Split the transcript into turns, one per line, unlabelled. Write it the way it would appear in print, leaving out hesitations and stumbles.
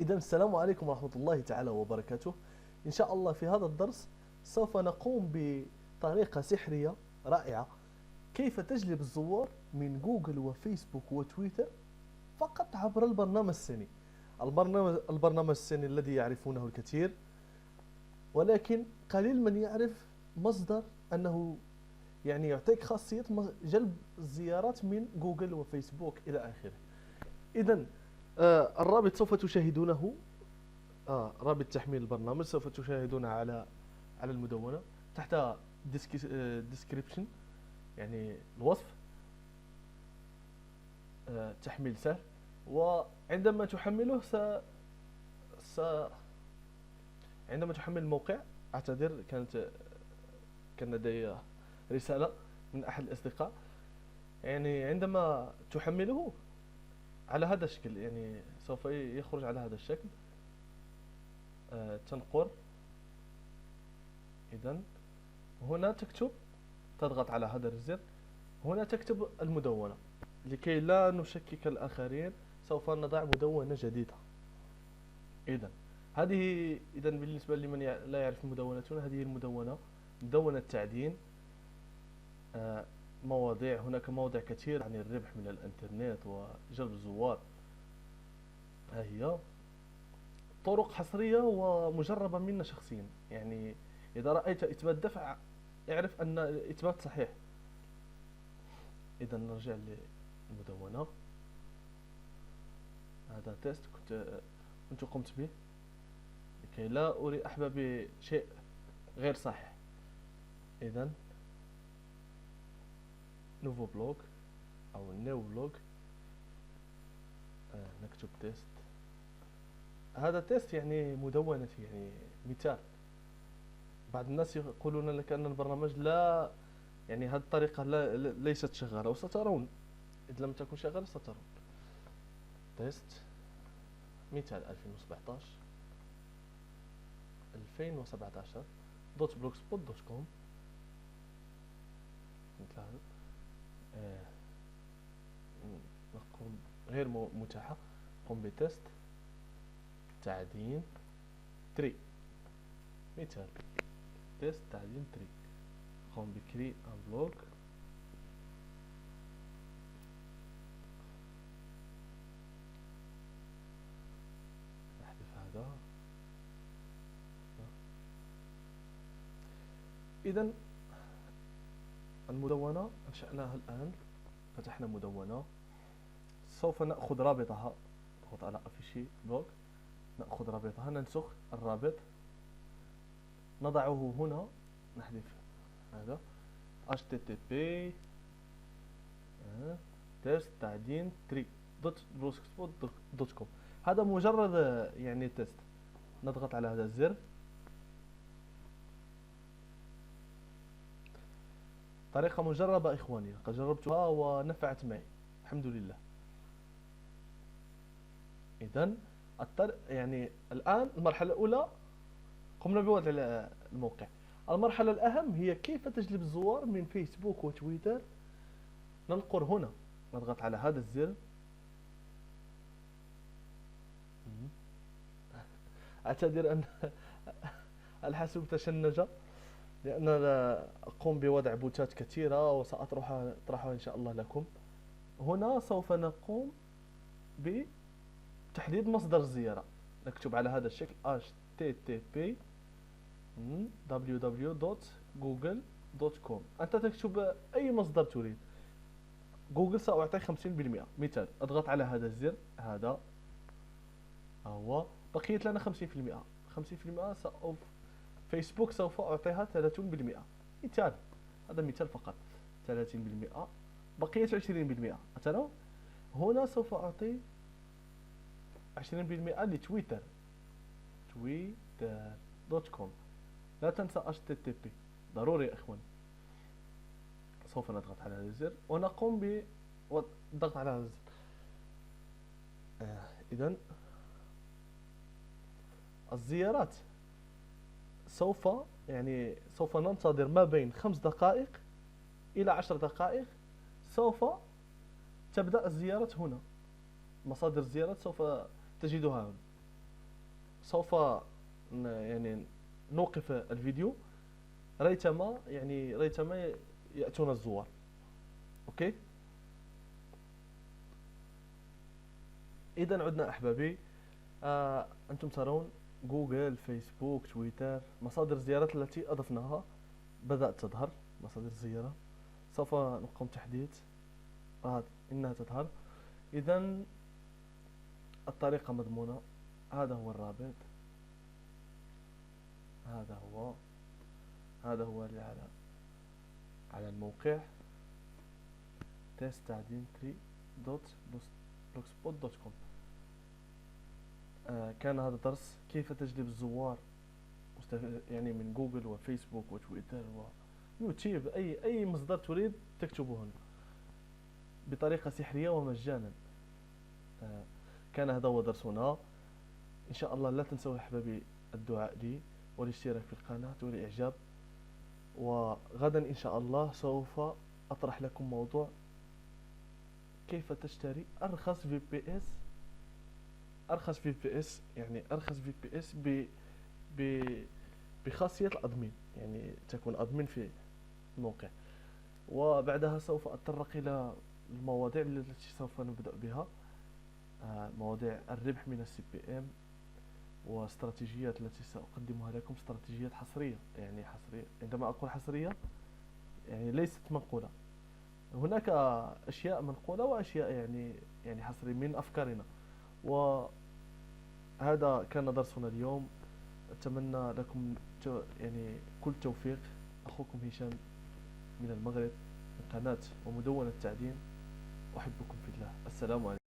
إذا السلام عليكم ورحمة الله تعالى وبركاته. إن شاء الله في هذا الدرس سوف نقوم بطريقة سحرية رائعة كيف تجلب الزوار من جوجل وفيسبوك وتويتر فقط عبر البرنامج الصيني. البرنامج الصيني الذي يعرفونه الكثير، ولكن قليل من يعرف مصدر أنه يعطيك خاصية جلب الزيارات من جوجل وفيسبوك إلى آخره. إذا الرابط سوف تشاهدونه، رابط تحميل البرنامج سوف تشاهدونه على المدونة تحت description، يعني الوصف. تحميل سهل، وعندما تحمله س... عندما تحمل الموقع، أعتذر، كان لدي رسالة من أحد الأصدقاء. يعني عندما تحمله على هذا الشكل، يعني سوف يخرج على هذا الشكل. تنقر. إذن هنا تضغط على هذا الزر. هنا تكتب المدونة لكي لا نشكك الآخرين. سوف نضع مدونة جديدة. إذا بالنسبة لمن لا يعرف مدونتنا، هذه المدونة، مدونة تعدين. مواضيع، هناك مواضيع كثير عن الربح من الانترنت وجلب الزوار. ها هي طرق حصرية ومجربة منا شخصيا. يعني إذا رأيت إثبات دفع اعرف أن الإثبات صحيح. إذا نرجع للمدونة. هذا تيست كنت قمت به لكي لا أري أحبابي شيء غير صحيح. إذا نوفو بلوج أو نيو بلوج. نكتب تيست. هذا تيست يعني مدونتي، يعني مثال. بعض الناس يقولون لك أن البرنامج لا، يعني هذه الطريقة ليست شغالة، وسترون إذا لم تكن شغالة سترون. تيست مثال 2017 دوت بلوكسبوت دوت كوم. مثل هذا. نقوم غير متاحة. قم بتيست تعدين تري. مثال تيست تعدين تري. قم بكري ان بلوك. نحذف هذا. إذا المدونة أنشأناها الآن. فتحنا مدونة. سوف نأخذ رابطها. نضغط على أفيشي بلوك. نأخذ رابطها، ننسخ الرابط، نضعه هنا. نحذف هذا http تيست تعدين تري دوت بلوكسبوت دوت كوم. هذا مجرد يعني تيست. نضغط على هذا الزر. طريقة مجربة إخواني، قد جربتها ونفعت معي الحمد لله. إذن يعني الآن المرحلة الأولى قمنا بوضع الموقع. المرحلة الأهم هي كيف تجلب الزوار من فيسبوك وتويتر. ننقر هنا، نضغط على هذا الزر. أعتذر أن الحاسوب تشنج، لأن أقوم بوضع بوتات كثيرة وسأطرحها إن شاء الله لكم. هنا سوف نقوم بتحديد مصدر الزيارة. نكتب على هذا الشكل http www.google.com. أنت تكتب أي مصدر تريد. جوجل سأعطي 50%. مثال أضغط على هذا الزر. هذا هو بقيت لنا 50%. 50% فيسبوك سوف أعطيها 30%. مثال، هذا مثال فقط. 30%. بقيت 20%. أترون هنا سوف أعطي 20% لتويتر. twitter.com. لا تنسى http ضروري يا إخوان. سوف نضغط على هذا الزر ونقوم بالضغط على هذا الزر. إذن الزيارات سوف ننتظر ما بين 5 دقائق إلى 10 دقائق. سوف تبدأ الزيارة هنا. مصادر الزيارات سوف تجدها هنا. سوف يعني نوقف الفيديو ريتما يأتون الزوار. اوكي، اذا عدنا احبابي. انتم ترون جوجل، فيسبوك، تويتر، مصادر الزيارات التي اضفناها بدأت تظهر. مصادر الزيارة سوف نقوم تحديث. انها تظهر. اذا الطريقة مضمونة. هذا هو الرابط، هذا هو هذا هو اللي على الموقع test-3.blogspot.com. كان هذا درس كيف تجلب الزوار يعني من جوجل وفيسبوك وتويتر ويوتيوب، أي مصدر تريد تكتبه هنا بطريقة سحرية ومجانا. كان هذا هو درسنا. إن شاء الله لا تنسوا يا أحبابي الدعاء لي والاشتراك في القناة والإعجاب. وغدا إن شاء الله سوف أطرح لكم موضوع كيف تشتري أرخص في بي اس. يعني أرخص في بي اس بخاصية الأدمين، يعني تكون أدمين في الموقع. وبعدها سوف أتطرق إلى المواضيع التي سوف نبدأ بها. مواضيع الربح من السي بي ام، واستراتيجيات التي سأقدمها لكم، استراتيجيات حصرية. يعني حصرية، عندما أقول حصرية يعني ليست منقولة. هناك أشياء منقولة وأشياء يعني حصرية من أفكارنا. وهذا كان درسنا اليوم. أتمنى لكم يعني كل توفيق. أخوكم هشام من المغرب، من قناة ومدونة تعدين. أحبكم في الله. السلام عليكم.